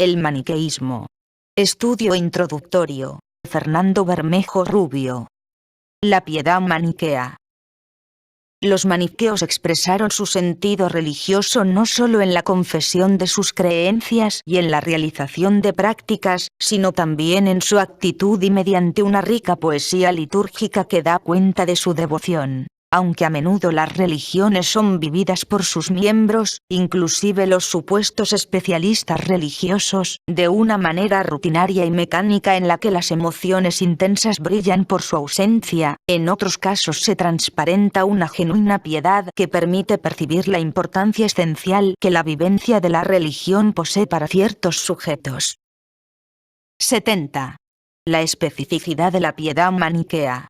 El maniqueísmo. Estudio introductorio. Fernando Bermejo Rubio. La piedad maniquea. Los maniqueos expresaron su sentido religioso no solo en la confesión de sus creencias y en la realización de prácticas, sino también en su actitud y mediante una rica poesía litúrgica que da cuenta de su devoción. Aunque a menudo las religiones son vividas por sus miembros, inclusive los supuestos especialistas religiosos, de una manera rutinaria y mecánica en la que las emociones intensas brillan por su ausencia, en otros casos se transparenta una genuina piedad que permite percibir la importancia esencial que la vivencia de la religión posee para ciertos sujetos. 70. La especificidad de la piedad maniquea.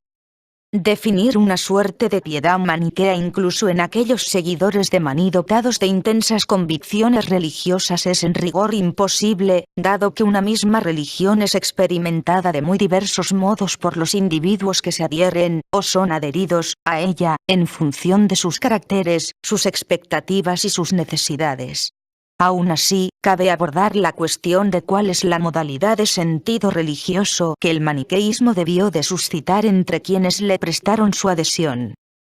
Definir una suerte de piedad maniquea incluso en aquellos seguidores de Maní dotados de intensas convicciones religiosas es en rigor imposible, dado que una misma religión es experimentada de muy diversos modos por los individuos que se adhieren, o son adheridos, a ella, en función de sus caracteres, sus expectativas y sus necesidades. Aún así, cabe abordar la cuestión de cuál es la modalidad de sentido religioso que el maniqueísmo debió de suscitar entre quienes le prestaron su adhesión.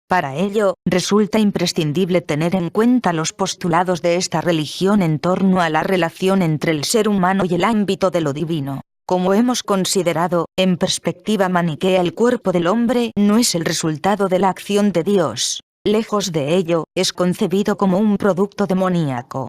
Para ello, resulta imprescindible tener en cuenta los postulados de esta religión en torno a la relación entre el ser humano y el ámbito de lo divino. Como hemos considerado, en perspectiva maniquea el cuerpo del hombre no es el resultado de la acción de Dios. Lejos de ello, es concebido como un producto demoníaco.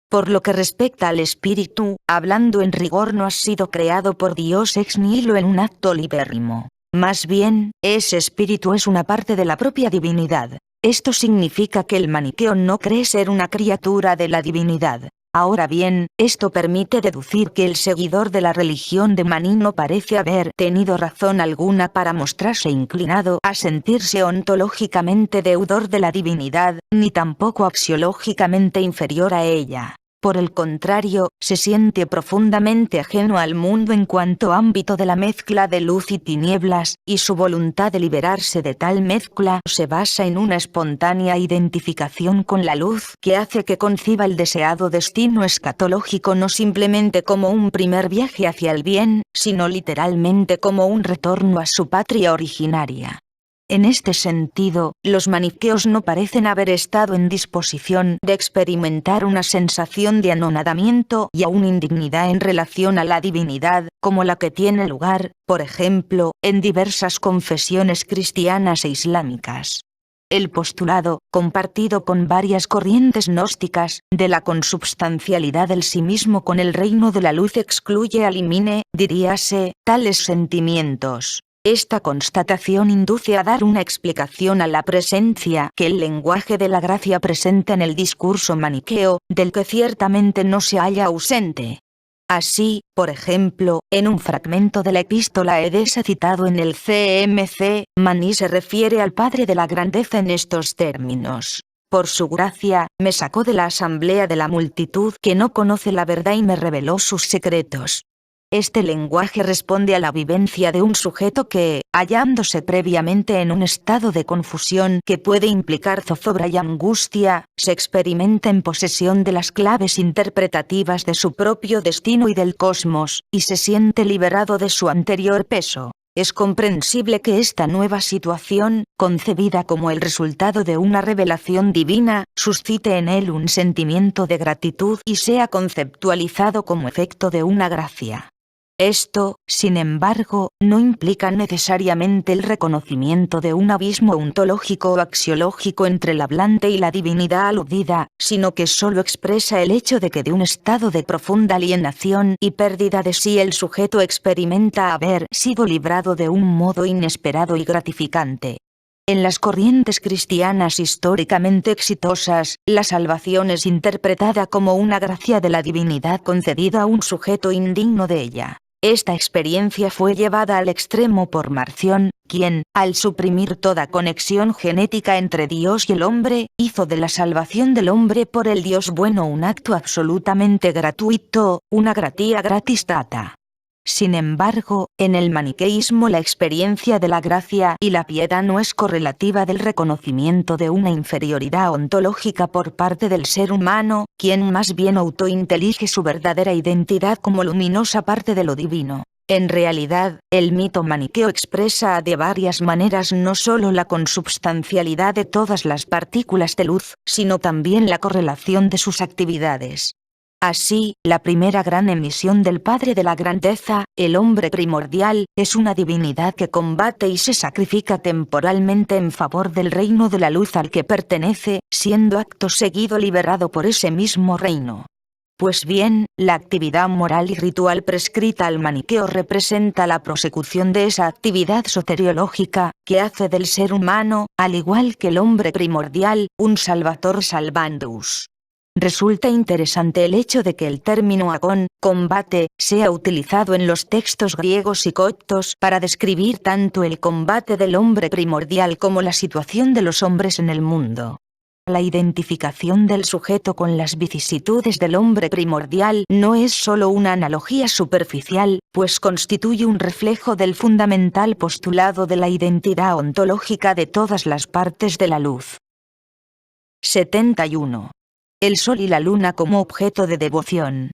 Por lo que respecta al espíritu, hablando en rigor no ha sido creado por Dios ex nihilo en un acto libérrimo. Más bien, ese espíritu es una parte de la propia divinidad. Esto significa que el maniqueo no cree ser una criatura de la divinidad. Ahora bien, esto permite deducir que el seguidor de la religión de Maní no parece haber tenido razón alguna para mostrarse inclinado a sentirse ontológicamente deudor de la divinidad, ni tampoco axiológicamente inferior a ella. Por el contrario, se siente profundamente ajeno al mundo en cuanto ámbito de la mezcla de luz y tinieblas, y su voluntad de liberarse de tal mezcla se basa en una espontánea identificación con la luz que hace que conciba el deseado destino escatológico no simplemente como un primer viaje hacia el bien, sino literalmente como un retorno a su patria originaria. En este sentido, los maniqueos no parecen haber estado en disposición de experimentar una sensación de anonadamiento y aún indignidad en relación a la divinidad, como la que tiene lugar, por ejemplo, en diversas confesiones cristianas e islámicas. El postulado, compartido con varias corrientes gnósticas, de la consubstancialidad del sí mismo con el reino de la luz elimine, diríase, tales sentimientos. Esta constatación induce a dar una explicación a la presencia que el lenguaje de la gracia presenta en el discurso maniqueo, del que ciertamente no se halla ausente. Así, por ejemplo, en un fragmento de la epístola Edesa citado en el CMC, Maní se refiere al Padre de la grandeza en estos términos. Por su gracia, me sacó de la asamblea de la multitud que no conoce la verdad y me reveló sus secretos. Este lenguaje responde a la vivencia de un sujeto que, hallándose previamente en un estado de confusión que puede implicar zozobra y angustia, se experimenta en posesión de las claves interpretativas de su propio destino y del cosmos, y se siente liberado de su anterior peso. Es comprensible que esta nueva situación, concebida como el resultado de una revelación divina, suscite en él un sentimiento de gratitud y sea conceptualizado como efecto de una gracia. Esto, sin embargo, no implica necesariamente el reconocimiento de un abismo ontológico o axiológico entre el hablante y la divinidad aludida, sino que solo expresa el hecho de que de un estado de profunda alienación y pérdida de sí el sujeto experimenta haber sido librado de un modo inesperado y gratificante. En las corrientes cristianas históricamente exitosas, la salvación es interpretada como una gracia de la divinidad concedida a un sujeto indigno de ella. Esta experiencia fue llevada al extremo por Marción, quien, al suprimir toda conexión genética entre Dios y el hombre, hizo de la salvación del hombre por el Dios bueno un acto absolutamente gratuito, una gratia gratis data. Sin embargo, en el maniqueísmo la experiencia de la gracia y la piedad no es correlativa del reconocimiento de una inferioridad ontológica por parte del ser humano, quien más bien autointelige su verdadera identidad como luminosa parte de lo divino. En realidad, el mito maniqueo expresa de varias maneras no solo la consubstancialidad de todas las partículas de luz, sino también la correlación de sus actividades. Así, la primera gran emisión del Padre de la Grandeza, el hombre primordial, es una divinidad que combate y se sacrifica temporalmente en favor del reino de la luz al que pertenece, siendo acto seguido liberado por ese mismo reino. Pues bien, la actividad moral y ritual prescrita al maniqueo representa la prosecución de esa actividad soteriológica, que hace del ser humano, al igual que el hombre primordial, un salvator salvandus. Resulta interesante el hecho de que el término agón, combate, sea utilizado en los textos griegos y coptos para describir tanto el combate del hombre primordial como la situación de los hombres en el mundo. La identificación del sujeto con las vicisitudes del hombre primordial no es solo una analogía superficial, pues constituye un reflejo del fundamental postulado de la identidad ontológica de todas las partes de la luz. 71. El sol y la luna como objeto de devoción.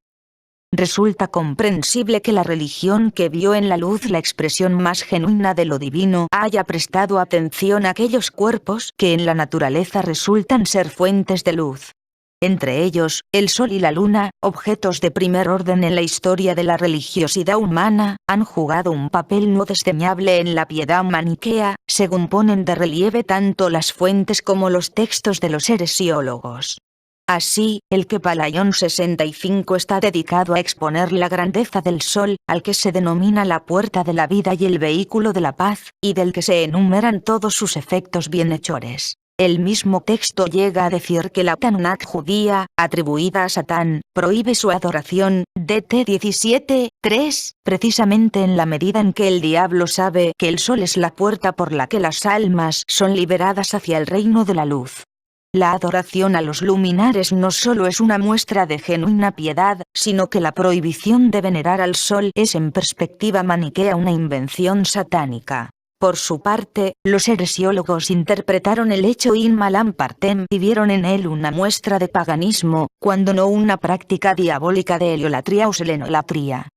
Resulta comprensible que la religión que vio en la luz la expresión más genuina de lo divino haya prestado atención a aquellos cuerpos que en la naturaleza resultan ser fuentes de luz. Entre ellos, el sol y la luna, objetos de primer orden en la historia de la religiosidad humana, han jugado un papel no desdeñable en la piedad maniquea, según ponen de relieve tanto las fuentes como los textos de los heresiólogos. Así, el Kepalaion 65 está dedicado a exponer la grandeza del sol, al que se denomina la puerta de la vida y el vehículo de la paz, y del que se enumeran todos sus efectos bienhechores. El mismo texto llega a decir que la Tanakh judía, atribuida a Satán, prohíbe su adoración, DT 17:3, precisamente en la medida en que el diablo sabe que el sol es la puerta por la que las almas son liberadas hacia el reino de la luz. La adoración a los luminares no solo es una muestra de genuina piedad, sino que la prohibición de venerar al sol es en perspectiva maniquea una invención satánica. Por su parte, los heresiólogos interpretaron el hecho in malam partem y vieron en él una muestra de paganismo, cuando no una práctica diabólica de heliolatría o selenolatría.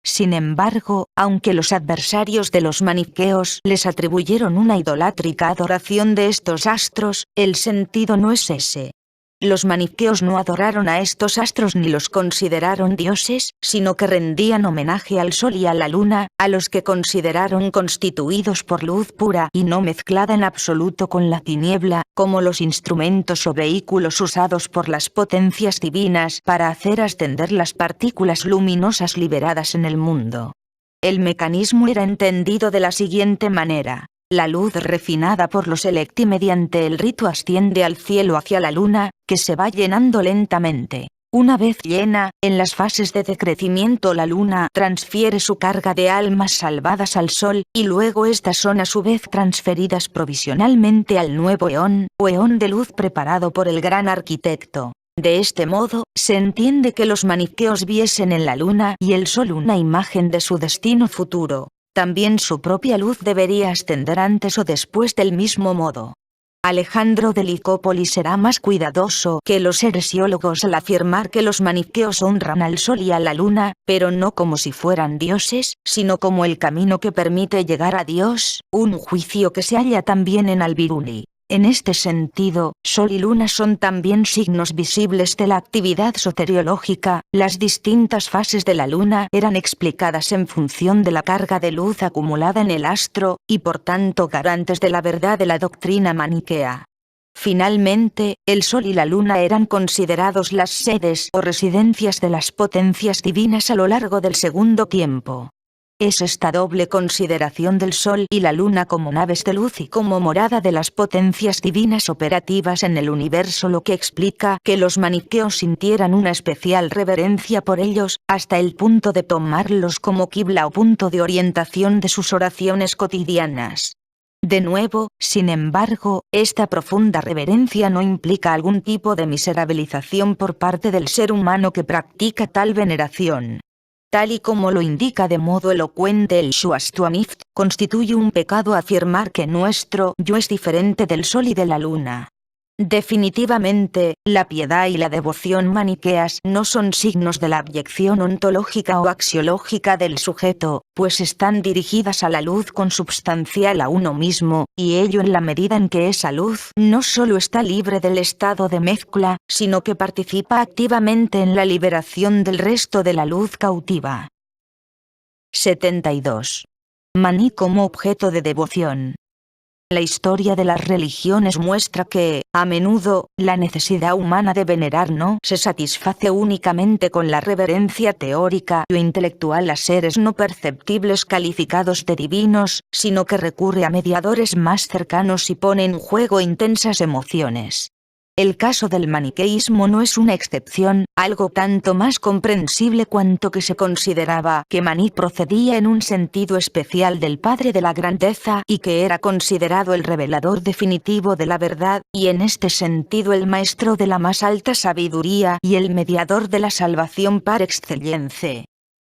Sin embargo, aunque los adversarios de los maniqueos les atribuyeron una idolátrica adoración de estos astros, el sentido no es ese. Los maniqueos no adoraron a estos astros ni los consideraron dioses, sino que rendían homenaje al sol y a la luna, a los que consideraron constituidos por luz pura y no mezclada en absoluto con la tiniebla, como los instrumentos o vehículos usados por las potencias divinas para hacer ascender las partículas luminosas liberadas en el mundo. El mecanismo era entendido de la siguiente manera. La luz refinada por los electi mediante el rito asciende al cielo hacia la luna, que se va llenando lentamente. Una vez llena, en las fases de decrecimiento la luna transfiere su carga de almas salvadas al sol, y luego estas son a su vez transferidas provisionalmente al nuevo eón, o eón de luz preparado por el gran arquitecto. De este modo, se entiende que los maniqueos viesen en la luna y el sol una imagen de su destino futuro. También su propia luz debería ascender antes o después del mismo modo. Alejandro de Licópoli será más cuidadoso que los heresiólogos al afirmar que los maniqueos honran al sol y a la luna, pero no como si fueran dioses, sino como el camino que permite llegar a Dios, un juicio que se halla también en Al-Biruni. En este sentido, sol y luna son también signos visibles de la actividad soteriológica. Las distintas fases de la luna eran explicadas en función de la carga de luz acumulada en el astro, y por tanto garantes de la verdad de la doctrina maniquea. Finalmente, el sol y la luna eran considerados las sedes o residencias de las potencias divinas a lo largo del segundo tiempo. Es esta doble consideración del sol y la luna como naves de luz y como morada de las potencias divinas operativas en el universo lo que explica que los maniqueos sintieran una especial reverencia por ellos, hasta el punto de tomarlos como qibla o punto de orientación de sus oraciones cotidianas. De nuevo, sin embargo, esta profunda reverencia no implica algún tipo de miserabilización por parte del ser humano que practica tal veneración. Tal y como lo indica de modo elocuente el Shwastwamift, constituye un pecado afirmar que nuestro yo es diferente del sol y de la luna. Definitivamente, la piedad y la devoción maniqueas no son signos de la abyección ontológica o axiológica del sujeto, pues están dirigidas a la luz consubstancial a uno mismo, y ello en la medida en que esa luz no solo está libre del estado de mezcla, sino que participa activamente en la liberación del resto de la luz cautiva. 72. Maní como objeto de devoción. La historia de las religiones muestra que, a menudo, la necesidad humana de venerar no se satisface únicamente con la reverencia teórica o intelectual a seres no perceptibles calificados de divinos, sino que recurre a mediadores más cercanos y pone en juego intensas emociones. El caso del maniqueísmo no es una excepción, algo tanto más comprensible cuanto que se consideraba que Maní procedía en un sentido especial del Padre de la Grandeza y que era considerado el revelador definitivo de la verdad, y en este sentido el maestro de la más alta sabiduría y el mediador de la salvación par excellence.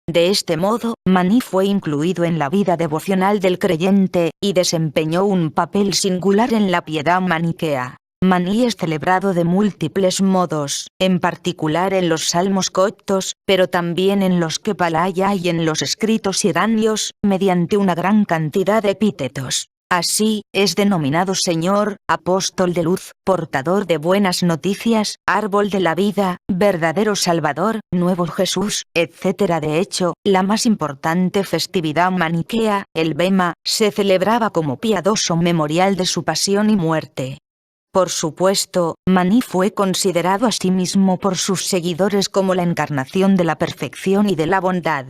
De este modo, Maní fue incluido en la vida devocional del creyente, y desempeñó un papel singular en la piedad maniquea. Maní es celebrado de múltiples modos, en particular en los salmos coptos, pero también en los Kepalaya y en los escritos iranios, mediante una gran cantidad de epítetos. Así, es denominado Señor, Apóstol de Luz, Portador de Buenas Noticias, Árbol de la Vida, Verdadero Salvador, Nuevo Jesús, etc. De hecho, la más importante festividad maniquea, el Bema, se celebraba como piadoso memorial de su pasión y muerte. Por supuesto, Maní fue considerado a sí mismo por sus seguidores como la encarnación de la perfección y de la bondad.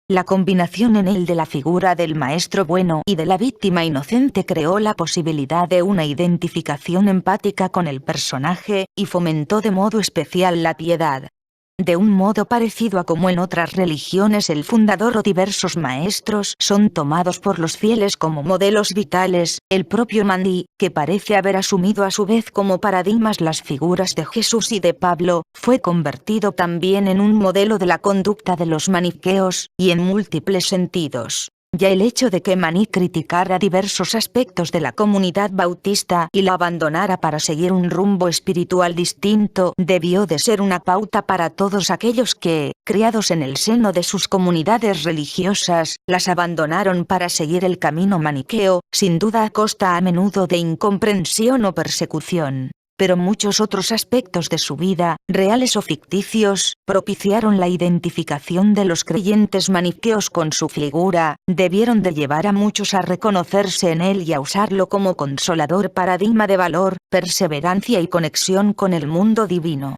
La combinación en él de la figura del maestro bueno y de la víctima inocente creó la posibilidad de una identificación empática con el personaje, y fomentó de modo especial la piedad. De un modo parecido a como en otras religiones el fundador o diversos maestros son tomados por los fieles como modelos vitales, el propio Maní, que parece haber asumido a su vez como paradigmas las figuras de Jesús y de Pablo, fue convertido también en un modelo de la conducta de los maniqueos, y en múltiples sentidos. Ya el hecho de que Maní criticara diversos aspectos de la comunidad bautista y la abandonara para seguir un rumbo espiritual distinto debió de ser una pauta para todos aquellos que, criados en el seno de sus comunidades religiosas, las abandonaron para seguir el camino maniqueo, sin duda a costa a menudo de incomprensión o persecución. Pero muchos otros aspectos de su vida, reales o ficticios, propiciaron la identificación de los creyentes maniqueos con su figura, debieron de llevar a muchos a reconocerse en él y a usarlo como consolador paradigma de valor, perseverancia y conexión con el mundo divino.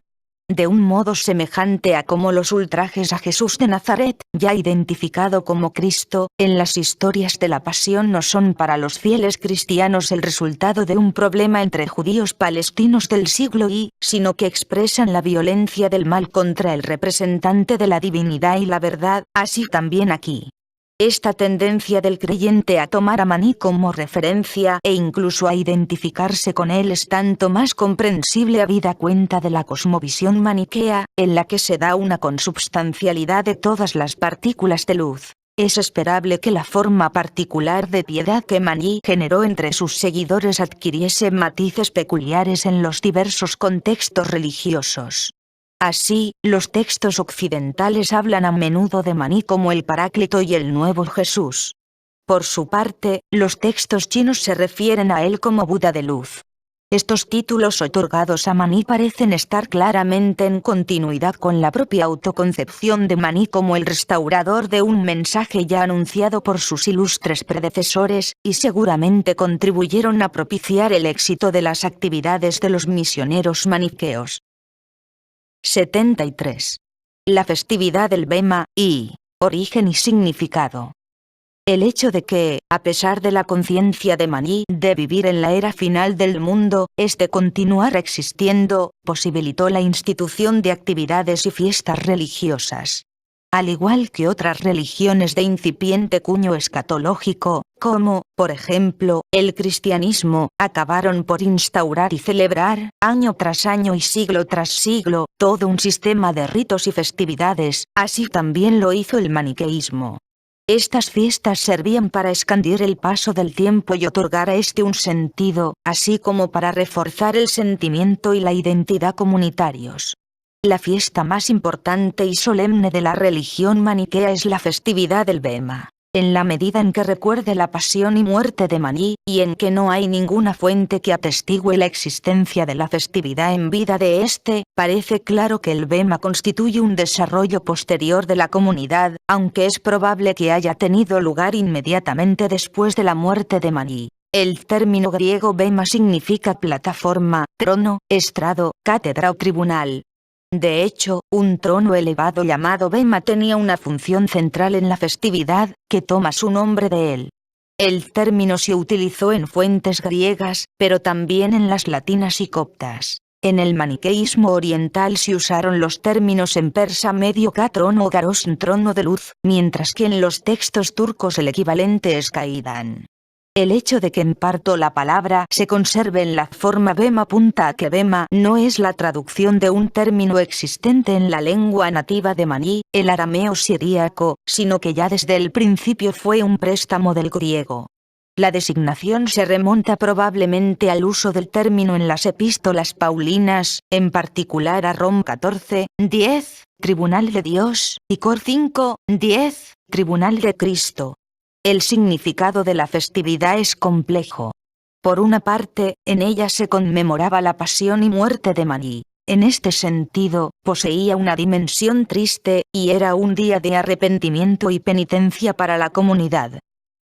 De un modo semejante a como los ultrajes a Jesús de Nazaret, ya identificado como Cristo, en las historias de la Pasión no son para los fieles cristianos el resultado de un problema entre judíos palestinos del siglo I, sino que expresan la violencia del mal contra el representante de la divinidad y la verdad, así también aquí. Esta tendencia del creyente a tomar a Maní como referencia e incluso a identificarse con él es tanto más comprensible habida cuenta de la cosmovisión maniquea, en la que se da una consubstancialidad de todas las partículas de luz. Es esperable que la forma particular de piedad que Maní generó entre sus seguidores adquiriese matices peculiares en los diversos contextos religiosos. Así, los textos occidentales hablan a menudo de Maní como el Paráclito y el Nuevo Jesús. Por su parte, los textos chinos se refieren a él como Buda de luz. Estos títulos otorgados a Maní parecen estar claramente en continuidad con la propia autoconcepción de Maní como el restaurador de un mensaje ya anunciado por sus ilustres predecesores, y seguramente contribuyeron a propiciar el éxito de las actividades de los misioneros maniqueos. 73. La festividad del Bema, y origen y significado. El hecho de que, a pesar de la conciencia de Maní de vivir en la era final del mundo, es de continuar existiendo, posibilitó la institución de actividades y fiestas religiosas. Al igual que otras religiones de incipiente cuño escatológico, como, por ejemplo, el cristianismo, acabaron por instaurar y celebrar, año tras año y siglo tras siglo, todo un sistema de ritos y festividades, así también lo hizo el maniqueísmo. Estas fiestas servían para expandir el paso del tiempo y otorgar a este un sentido, así como para reforzar el sentimiento y la identidad comunitarios. La fiesta más importante y solemne de la religión maniquea es la festividad del Bema. En la medida en que recuerde la pasión y muerte de Maní, y en que no hay ninguna fuente que atestigue la existencia de la festividad en vida de éste, parece claro que el Bema constituye un desarrollo posterior de la comunidad, aunque es probable que haya tenido lugar inmediatamente después de la muerte de Maní. El término griego Bema significa plataforma, trono, estrado, cátedra o tribunal. De hecho, un trono elevado llamado Bema tenía una función central en la festividad, que toma su nombre de él. El término se utilizó en fuentes griegas, pero también en las latinas y coptas. En el maniqueísmo oriental se usaron los términos en persa medio ka trono o garos trono de luz, mientras que en los textos turcos el equivalente es kaidan. El hecho de que en parto la palabra se conserve en la forma Bema apunta a que Bema no es la traducción de un término existente en la lengua nativa de Maní, el arameo siríaco, sino que ya desde el principio fue un préstamo del griego. La designación se remonta probablemente al uso del término en las epístolas paulinas, en particular a Rom 14:10, Tribunal de Dios, y Cor 5:10, Tribunal de Cristo. El significado de la festividad es complejo. Por una parte, en ella se conmemoraba la pasión y muerte de Maní. En este sentido, poseía una dimensión triste, y era un día de arrepentimiento y penitencia para la comunidad.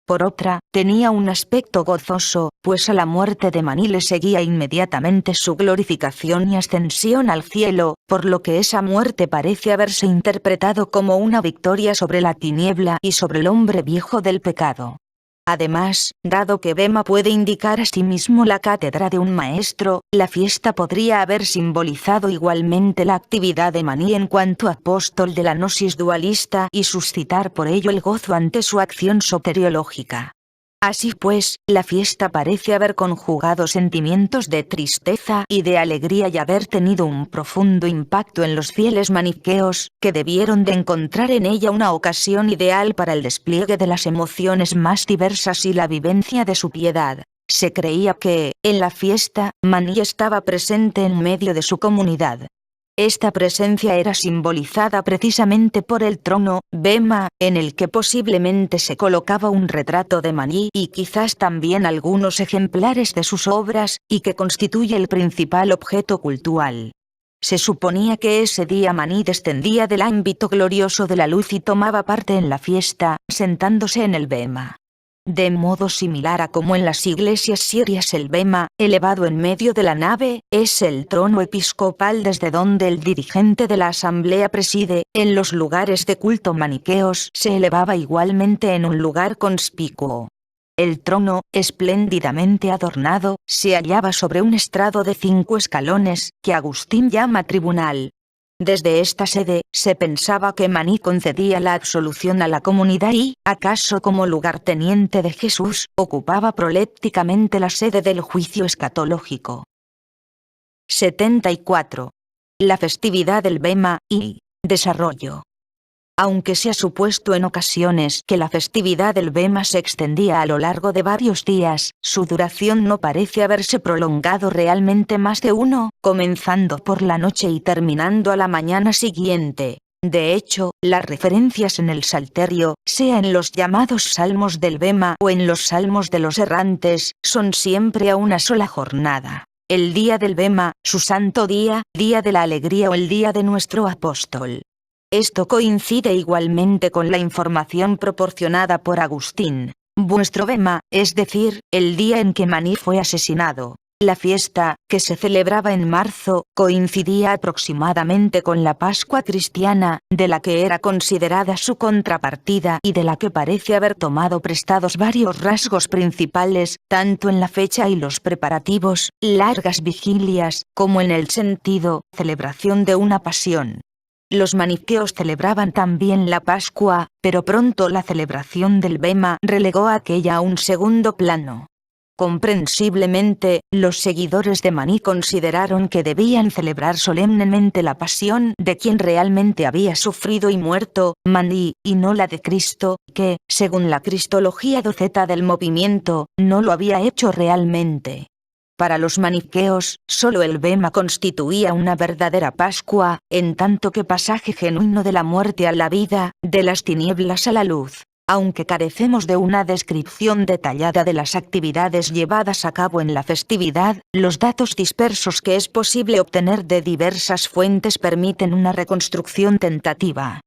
Por otra, tenía un aspecto gozoso, pues a la muerte de Maní le seguía inmediatamente su glorificación y ascensión al cielo, por lo que esa muerte parece haberse interpretado como una victoria sobre la tiniebla y sobre el hombre viejo del pecado. Además, dado que Bema puede indicar asimismo la cátedra de un maestro, la fiesta podría haber simbolizado igualmente la actividad de Maní en cuanto apóstol de la gnosis dualista y suscitar por ello el gozo ante su acción soteriológica. Así pues, la fiesta parece haber conjugado sentimientos de tristeza y de alegría y haber tenido un profundo impacto en los fieles maniqueos, que debieron de encontrar en ella una ocasión ideal para el despliegue de las emociones más diversas y la vivencia de su piedad. Se creía que, en la fiesta, Maní estaba presente en medio de su comunidad. Esta presencia era simbolizada precisamente por el trono, Bema, en el que posiblemente se colocaba un retrato de Maní y quizás también algunos ejemplares de sus obras, y que constituye el principal objeto cultual. Se suponía que ese día Maní descendía del ámbito glorioso de la luz y tomaba parte en la fiesta, sentándose en el Bema. De modo similar a como en las iglesias sirias el Bema, elevado en medio de la nave, es el trono episcopal desde donde el dirigente de la asamblea preside, en los lugares de culto maniqueos se elevaba igualmente en un lugar conspicuo. El trono, espléndidamente adornado, se hallaba sobre un estrado de 5 escalones, que Agustín llama tribunal. Desde esta sede, se pensaba que Maní concedía la absolución a la comunidad y, acaso como lugarteniente de Jesús, ocupaba prolépticamente la sede del juicio escatológico. 74. La festividad del Bema y desarrollo. Aunque se ha supuesto en ocasiones que la festividad del Bema se extendía a lo largo de varios días, su duración no parece haberse prolongado realmente más de uno, comenzando por la noche y terminando a la mañana siguiente. De hecho, las referencias en el Salterio, sea en los llamados Salmos del Bema o en los Salmos de los Errantes, son siempre a una sola jornada. El día del Bema, su santo día, día de la alegría o el día de nuestro apóstol. Esto coincide igualmente con la información proporcionada por Agustín. Vuestro Bema, es decir, el día en que Maní fue asesinado. La fiesta, que se celebraba en marzo, coincidía aproximadamente con la Pascua cristiana, de la que era considerada su contrapartida y de la que parece haber tomado prestados varios rasgos principales, tanto en la fecha y los preparativos, largas vigilias, como en el sentido, celebración de una pasión. Los maniqueos celebraban también la Pascua, pero pronto la celebración del Bema relegó aquella a un segundo plano. Comprensiblemente, los seguidores de Maní consideraron que debían celebrar solemnemente la pasión de quien realmente había sufrido y muerto, Maní, y no la de Cristo, que, según la cristología doceta del movimiento, no lo había hecho realmente. Para los maniqueos, solo el Bema constituía una verdadera Pascua, en tanto que pasaje genuino de la muerte a la vida, de las tinieblas a la luz. Aunque carecemos de una descripción detallada de las actividades llevadas a cabo en la festividad, los datos dispersos que es posible obtener de diversas fuentes permiten una reconstrucción tentativa.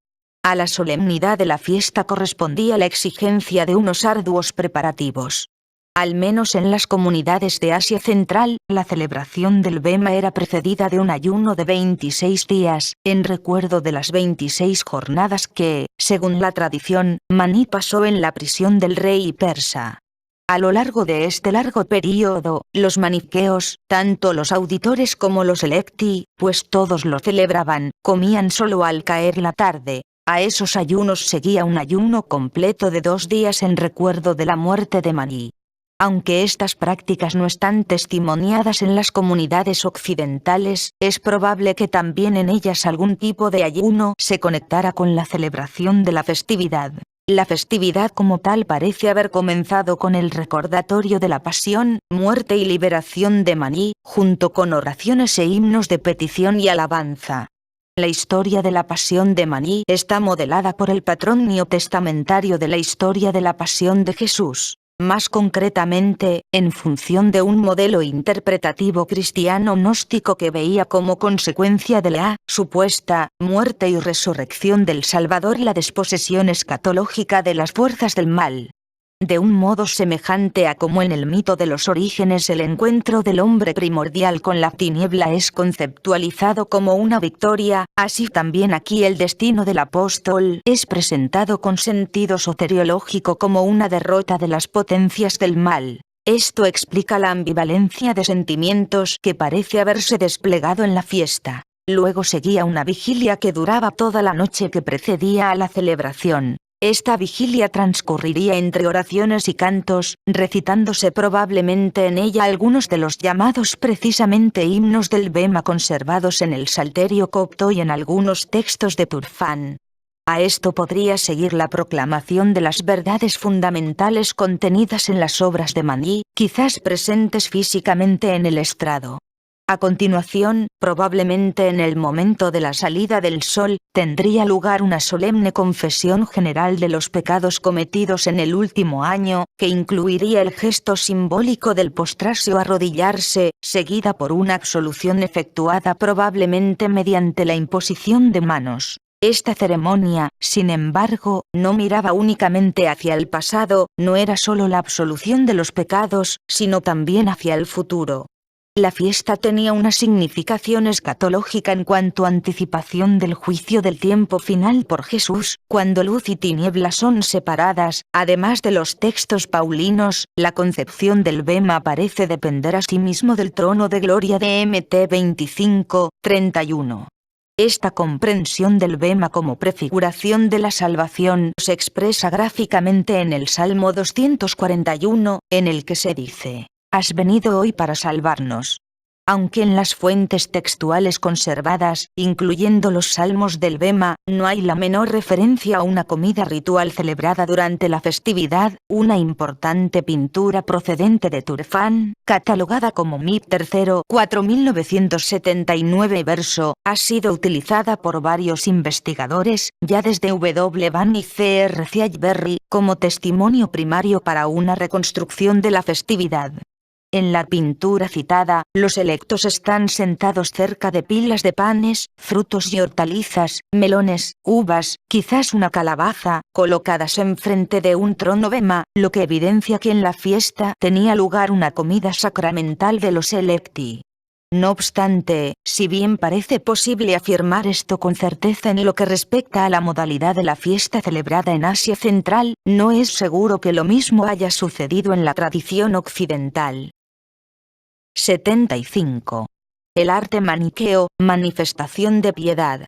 A la solemnidad de la fiesta correspondía la exigencia de unos arduos preparativos. Al menos en las comunidades de Asia Central, la celebración del Bema era precedida de un ayuno de 26 días, en recuerdo de las 26 jornadas que, según la tradición, Maní pasó en la prisión del rey persa. A lo largo de este largo período, los maniqueos, tanto los auditores como los electi, pues todos lo celebraban, comían solo al caer la tarde. A esos ayunos seguía un ayuno completo de 2 días en recuerdo de la muerte de Maní. Aunque estas prácticas no están testimoniadas en las comunidades occidentales, es probable que también en ellas algún tipo de ayuno se conectara con la celebración de la festividad. La festividad como tal parece haber comenzado con el recordatorio de la pasión, muerte y liberación de Maní, junto con oraciones e himnos de petición y alabanza. La historia de la pasión de Maní está modelada por el patrón neotestamentario de la historia de la pasión de Jesús. Más concretamente, en función de un modelo interpretativo cristiano gnóstico que veía como consecuencia de la supuesta muerte y resurrección del Salvador la desposesión escatológica de las fuerzas del mal. De un modo semejante a como en el mito de los orígenes el encuentro del hombre primordial con la tiniebla es conceptualizado como una victoria, así también aquí el destino del apóstol es presentado con sentido soteriológico como una derrota de las potencias del mal. Esto explica la ambivalencia de sentimientos que parece haberse desplegado en la fiesta. Luego seguía una vigilia que duraba toda la noche que precedía a la celebración. Esta vigilia transcurriría entre oraciones y cantos, recitándose probablemente en ella algunos de los llamados precisamente himnos del Bema conservados en el Salterio copto y en algunos textos de Turfán. A esto podría seguir la proclamación de las verdades fundamentales contenidas en las obras de Maní, quizás presentes físicamente en el estrado. A continuación, probablemente en el momento de la salida del sol, tendría lugar una solemne confesión general de los pecados cometidos en el último año, que incluiría el gesto simbólico del postrarse o arrodillarse, seguida por una absolución efectuada probablemente mediante la imposición de manos. Esta ceremonia, sin embargo, no miraba únicamente hacia el pasado, no era solo la absolución de los pecados, sino también hacia el futuro. La fiesta tenía una significación escatológica en cuanto a anticipación del juicio del tiempo final por Jesús, cuando luz y tiniebla son separadas. Además de los textos paulinos, la concepción del Bema parece depender asimismo del trono de gloria de Mt 25:31. Esta comprensión del Bema como prefiguración de la salvación se expresa gráficamente en el Salmo 241, en el que se dice: «Has venido hoy para salvarnos». Aunque en las fuentes textuales conservadas, incluyendo los salmos del Bema, no hay la menor referencia a una comida ritual celebrada durante la festividad, una importante pintura procedente de Turfán, catalogada como MIP III 4979 verso, ha sido utilizada por varios investigadores, ya desde W. Van y C.R. Ciayberry, como testimonio primario para una reconstrucción de la festividad. En la pintura citada, los electos están sentados cerca de pilas de panes, frutos y hortalizas, melones, uvas, quizás una calabaza, colocadas enfrente de un trono Bema, lo que evidencia que en la fiesta tenía lugar una comida sacramental de los electi. No obstante, si bien parece posible afirmar esto con certeza en lo que respecta a la modalidad de la fiesta celebrada en Asia Central, no es seguro que lo mismo haya sucedido en la tradición occidental. 75. El arte maniqueo, manifestación de piedad.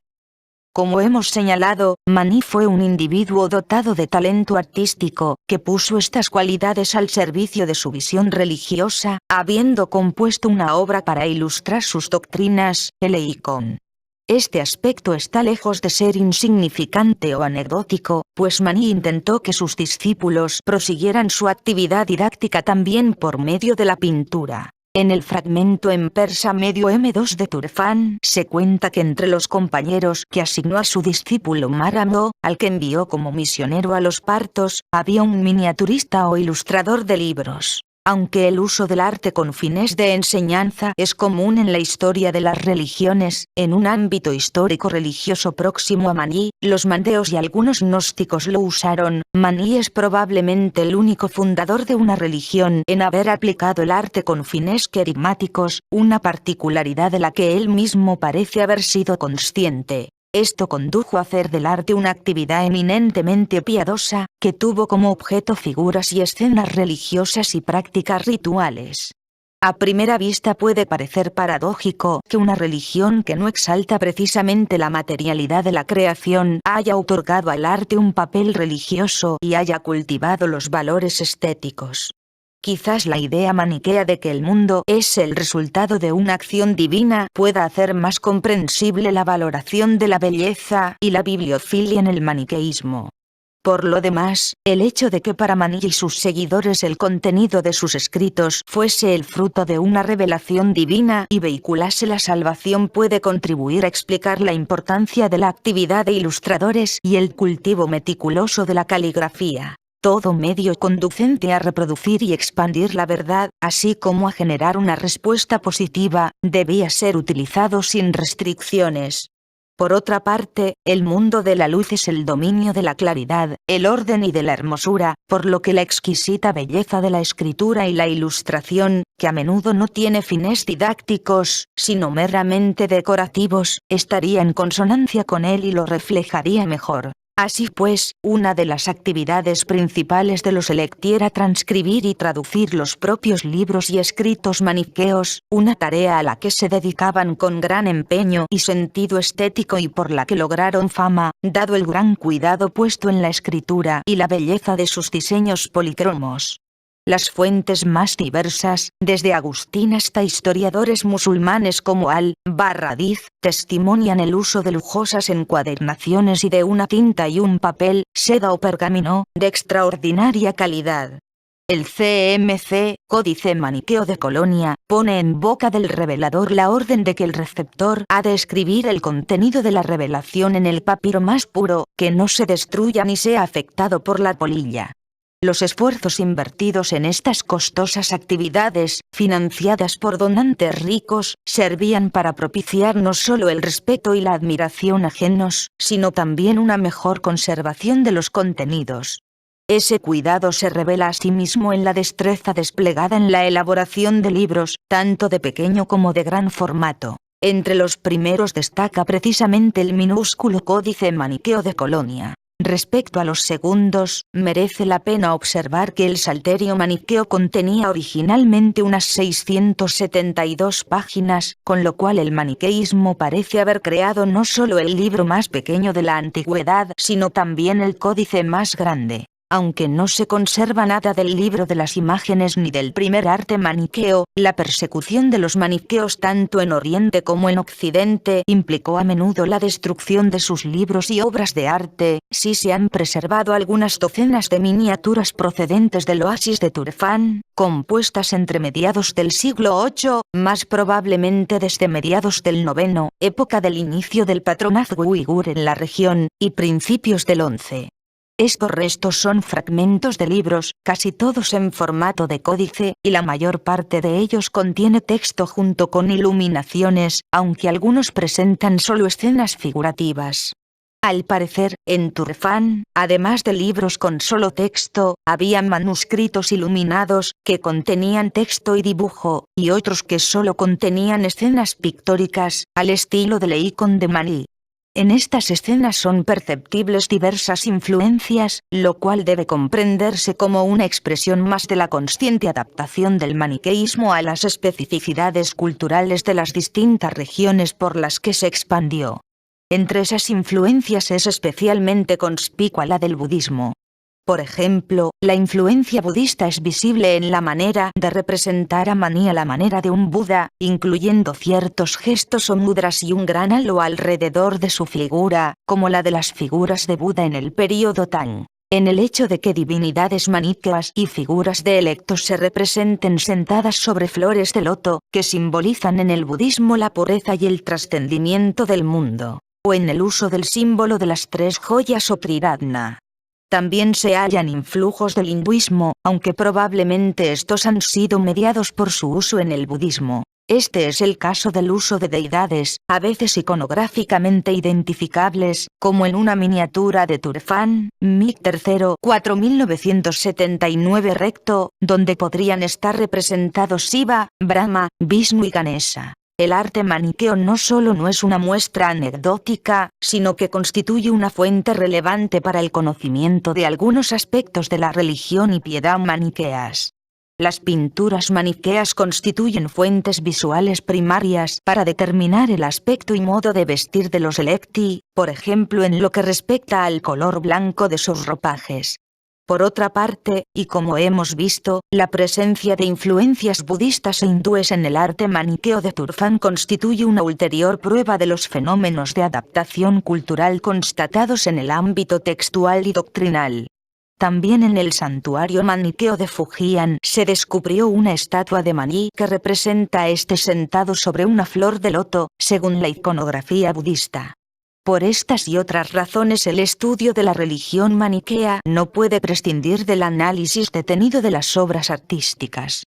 Como hemos señalado, Maní fue un individuo dotado de talento artístico, que puso estas cualidades al servicio de su visión religiosa, habiendo compuesto una obra para ilustrar sus doctrinas, el Eikon. Este aspecto está lejos de ser insignificante o anecdótico, pues Maní intentó que sus discípulos prosiguieran su actividad didáctica también por medio de la pintura. En el fragmento en persa medio M2 de Turfan se cuenta que entre los compañeros que asignó a su discípulo Maramo, al que envió como misionero a los partos, había un miniaturista o ilustrador de libros. Aunque el uso del arte con fines de enseñanza es común en la historia de las religiones, en un ámbito histórico religioso próximo a Maní, los mandeos y algunos gnósticos lo usaron. Maní es probablemente el único fundador de una religión en haber aplicado el arte con fines querigmáticos, una particularidad de la que él mismo parece haber sido consciente. Esto condujo a hacer del arte una actividad eminentemente piadosa, que tuvo como objeto figuras y escenas religiosas y prácticas rituales. A primera vista puede parecer paradójico que una religión que no exalta precisamente la materialidad de la creación haya otorgado al arte un papel religioso y haya cultivado los valores estéticos. Quizás la idea maniquea de que el mundo es el resultado de una acción divina pueda hacer más comprensible la valoración de la belleza y la bibliofilia en el maniqueísmo. Por lo demás, el hecho de que para Maní y sus seguidores el contenido de sus escritos fuese el fruto de una revelación divina y vehiculase la salvación puede contribuir a explicar la importancia de la actividad de ilustradores y el cultivo meticuloso de la caligrafía. Todo medio conducente a reproducir y expandir la verdad, así como a generar una respuesta positiva, debía ser utilizado sin restricciones. Por otra parte, el mundo de la luz es el dominio de la claridad, el orden y de la hermosura, por lo que la exquisita belleza de la escritura y la ilustración, que a menudo no tiene fines didácticos, sino meramente decorativos, estaría en consonancia con él y lo reflejaría mejor. Así pues, una de las actividades principales de los electi era transcribir y traducir los propios libros y escritos maniqueos, una tarea a la que se dedicaban con gran empeño y sentido estético y por la que lograron fama, dado el gran cuidado puesto en la escritura y la belleza de sus diseños policromos. Las fuentes más diversas, desde Agustín hasta historiadores musulmanes como al-Barradiz, testimonian el uso de lujosas encuadernaciones y de una tinta y un papel, seda o pergamino, de extraordinaria calidad. El CMC, Códice Maniqueo de Colonia, pone en boca del revelador la orden de que el receptor ha de escribir el contenido de la revelación en el papiro más puro, que no se destruya ni sea afectado por la polilla. Los esfuerzos invertidos en estas costosas actividades, financiadas por donantes ricos, servían para propiciar no solo el respeto y la admiración ajenos, sino también una mejor conservación de los contenidos. Ese cuidado se revela asimismo en la destreza desplegada en la elaboración de libros, tanto de pequeño como de gran formato. Entre los primeros destaca precisamente el minúsculo Códice Maniqueo de Colonia. Respecto a los segundos, merece la pena observar que el Salterio Maniqueo contenía originalmente unas 672 páginas, con lo cual el maniqueísmo parece haber creado no solo el libro más pequeño de la antigüedad, sino también el códice más grande. Aunque no se conserva nada del libro de las imágenes ni del primer arte maniqueo, la persecución de los maniqueos tanto en Oriente como en Occidente implicó a menudo la destrucción de sus libros y obras de arte. Sí se han preservado algunas docenas de miniaturas procedentes del oasis de Turfan, compuestas entre mediados del siglo VIII, más probablemente desde mediados del IX, época del inicio del patronazgo uigur en la región, y principios del XI. Estos restos son fragmentos de libros, casi todos en formato de códice, y la mayor parte de ellos contiene texto junto con iluminaciones, aunque algunos presentan solo escenas figurativas. Al parecer, en Turfan, además de libros con solo texto, había manuscritos iluminados, que contenían texto y dibujo, y otros que solo contenían escenas pictóricas, al estilo del Eikon de Maní. En estas escenas son perceptibles diversas influencias, lo cual debe comprenderse como una expresión más de la consciente adaptación del maniqueísmo a las especificidades culturales de las distintas regiones por las que se expandió. Entre esas influencias es especialmente conspicua la del budismo. Por ejemplo, la influencia budista es visible en la manera de representar a Mani a la manera de un Buda, incluyendo ciertos gestos o mudras y un gran halo alrededor de su figura, como la de las figuras de Buda en el período Tang. En el hecho de que divinidades maniqueas y figuras de electos se representen sentadas sobre flores de loto, que simbolizan en el budismo la pureza y el trascendimiento del mundo, o en el uso del símbolo de las tres joyas o triratna. También se hallan influjos del hinduismo, aunque probablemente estos han sido mediados por su uso en el budismo. Este es el caso del uso de deidades, a veces iconográficamente identificables, como en una miniatura de Turfan, Mic III, 4979 recto, donde podrían estar representados Shiva, Brahma, Vishnu y Ganesha. El arte maniqueo no solo no es una muestra anecdótica, sino que constituye una fuente relevante para el conocimiento de algunos aspectos de la religión y piedad maniqueas. Las pinturas maniqueas constituyen fuentes visuales primarias para determinar el aspecto y modo de vestir de los electi, por ejemplo en lo que respecta al color blanco de sus ropajes. Por otra parte, y como hemos visto, la presencia de influencias budistas e hindúes en el arte maniqueo de Turfan constituye una ulterior prueba de los fenómenos de adaptación cultural constatados en el ámbito textual y doctrinal. También en el santuario maniqueo de Fujian se descubrió una estatua de Mani que representa a este sentado sobre una flor de loto, según la iconografía budista. Por estas y otras razones el estudio de la religión maniquea no puede prescindir del análisis detenido de las obras artísticas.